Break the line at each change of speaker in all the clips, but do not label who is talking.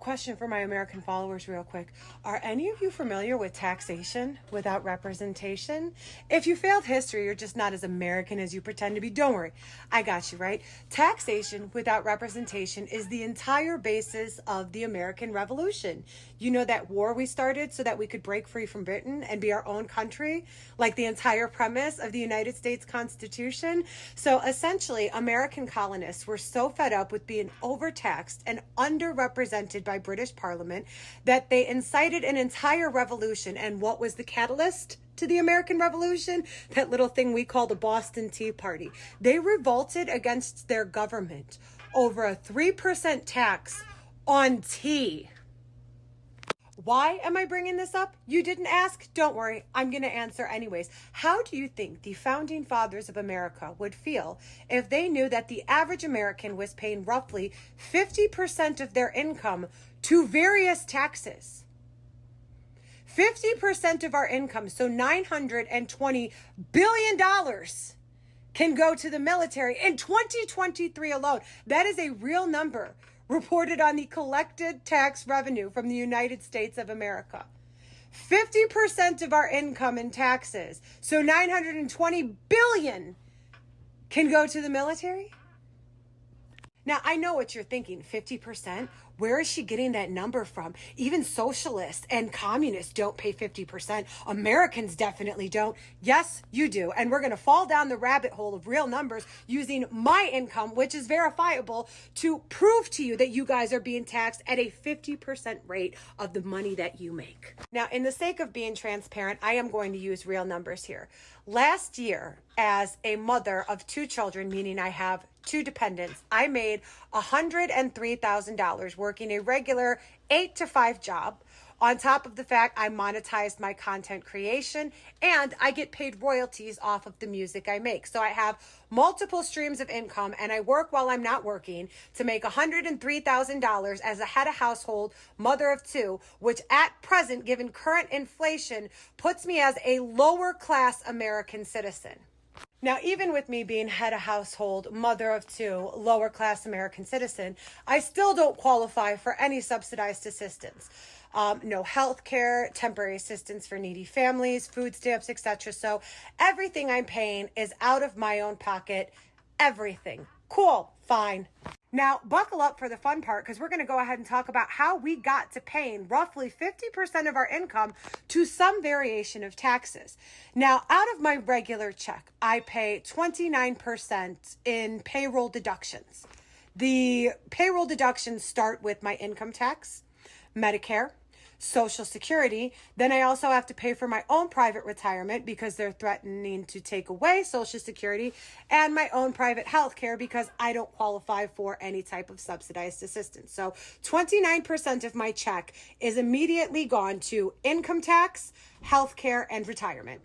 question for my American followers real quick. Are any of you familiar with taxation without representation? If you failed history, you're just not as American as you pretend to be. Don't worry, I got you, right? Taxation without representation is the entire basis of the American Revolution. You know that war we started so that we could break free from Britain and be our own country, like the entire premise of the United States Constitution. So essentially, American colonists were so fed up with being overtaxed and underrepresented by British Parliament that they incited an entire revolution. And what was the catalyst to the American Revolution? That little thing we call the Boston Tea Party. They revolted against their government over a 3% tax on tea. Why am I bringing this up? You didn't ask? Don't worry, I'm going to answer anyways. How do you think the founding fathers of America would feel if they knew that the average American was paying roughly 50% of their income to various taxes? 50% of our income, so $920 billion can go to the military in 2023 alone. That is a real number reported on the collected tax revenue from the United States of America. 50% of our income in taxes, so $920 billion can go to the military? Now, I know what you're thinking, 50%? Where is she getting that number from? Even socialists and communists don't pay 50%. Americans definitely don't. Yes, you do. And we're going to fall down the rabbit hole of real numbers using my income, which is verifiable, to prove to you that you guys are being taxed at a 50% rate of the money that you make. Now, in the sake of being transparent, I am going to use real numbers here. Last year, as a mother of two children, meaning I have two dependents, I made $103,000 working a regular 8 to 5 job. On top of the fact I monetized my content creation and I get paid royalties off of the music I make. So I have multiple streams of income and I work while I'm not working to make $103,000 as a head of household, mother of two, which at present, given current inflation, puts me as a lower class American citizen. Now, even with me being head of household, mother of two, lower class American citizen, I still don't qualify for any subsidized assistance. No health care, temporary assistance for needy families, food stamps, etc. So everything I'm paying is out of my own pocket. Everything. Cool. Fine. Now, buckle up for the fun part because we're going to go ahead and talk about how we got to paying roughly 50% of our income to some variation of taxes. Now, out of my regular check, I pay 29% in payroll deductions. The payroll deductions start with my income tax, Medicare, Social Security. Then I also have to pay for my own private retirement because they're threatening to take away Social Security, and my own private health care because I don't qualify for any type of subsidized assistance. So 29% of my check is immediately gone to income tax, health care, and retirement.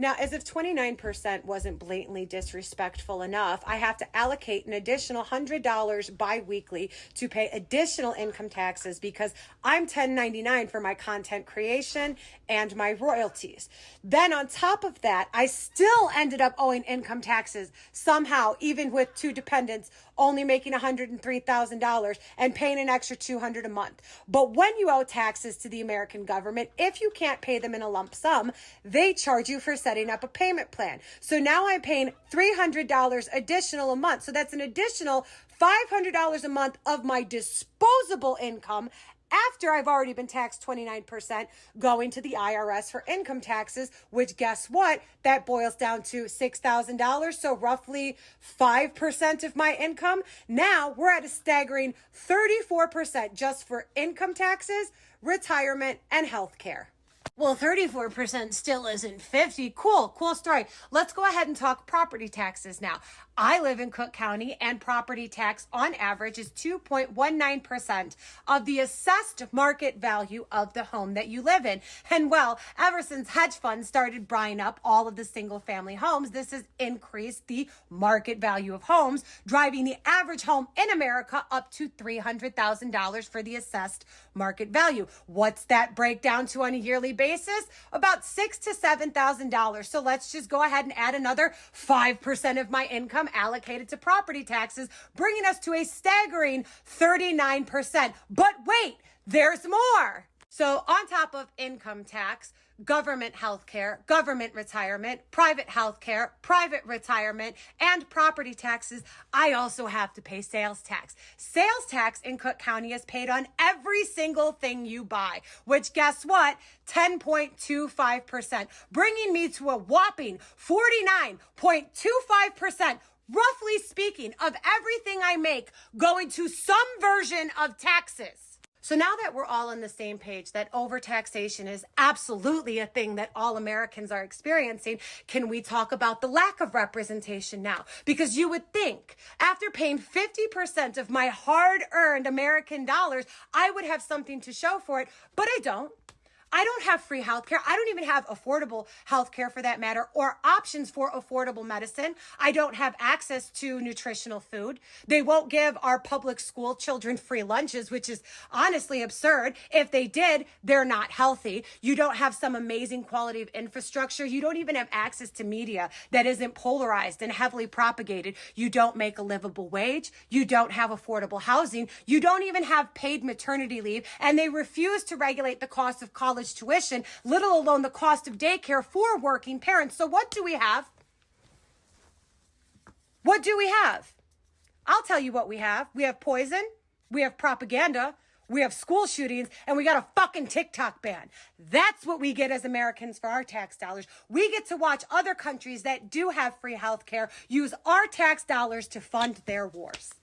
Now, as if 29% wasn't blatantly disrespectful enough, I have to allocate an additional $100 bi-weekly to pay additional income taxes because I'm 1099 for my content creation and my royalties. Then on top of that, I still ended up owing income taxes somehow, even with two dependents only making $103,000 and paying an extra $200 a month. But when you owe taxes to the American government, if you can't pay them in a lump sum, they charge you for setting up a payment plan. So now I'm paying $300 additional a month. So that's an additional $500 a month of my disposable income after I've already been taxed 29% going to the IRS for income taxes, which guess what? That boils down to $6,000. So roughly 5% of my income. Now we're at a staggering 34% just for income taxes, retirement, and healthcare. Well, 34% still isn't 50. Cool story. Let's go ahead and talk property taxes now. I live in Cook County and property tax on average is 2.19% of the assessed market value of the home that you live in. And well, ever since hedge funds started buying up all of the single family homes, this has increased the market value of homes, driving the average home in America up to $300,000 for the assessed market value. What's that breakdown to on a yearly basis? About $6,000 to $7,000. So let's just go ahead and add another 5% of my income allocated to property taxes, bringing us to a staggering 39%. But wait, There's more. So on top of income tax, government health care, government retirement, private health care, private retirement, and property taxes, I also have to pay sales tax. Sales tax in Cook County is paid on every single thing you buy, which guess what? 10.25%, bringing me to a whopping 49.25%, roughly speaking, of everything I make going to some version of taxes. So now that we're all on the same page that overtaxation is absolutely a thing that all Americans are experiencing, can we talk about the lack of representation now? Because you would think after paying 50% of my hard-earned American dollars, I would have something to show for it, but I don't. I don't have free healthcare. I don't even have affordable healthcare for that matter, or options for affordable medicine. I don't have access to nutritional food. They won't give our public school children free lunches, which is honestly absurd. If they did, they're not healthy. You don't have some amazing quality of infrastructure. You don't even have access to media that isn't polarized and heavily propagated. You don't make a livable wage. You don't have affordable housing. You don't even have paid maternity leave, and they refuse to regulate the cost of college tuition, little alone the cost of daycare for working parents. So what do we have? What do we have? I'll tell you what we have. We have poison, we have propaganda, we have school shootings, and we got a fucking TikTok ban. That's what we get as Americans for our tax dollars. We get to watch other countries that do have free healthcare use our tax dollars to fund their wars.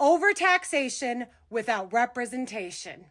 Overtaxation without representation.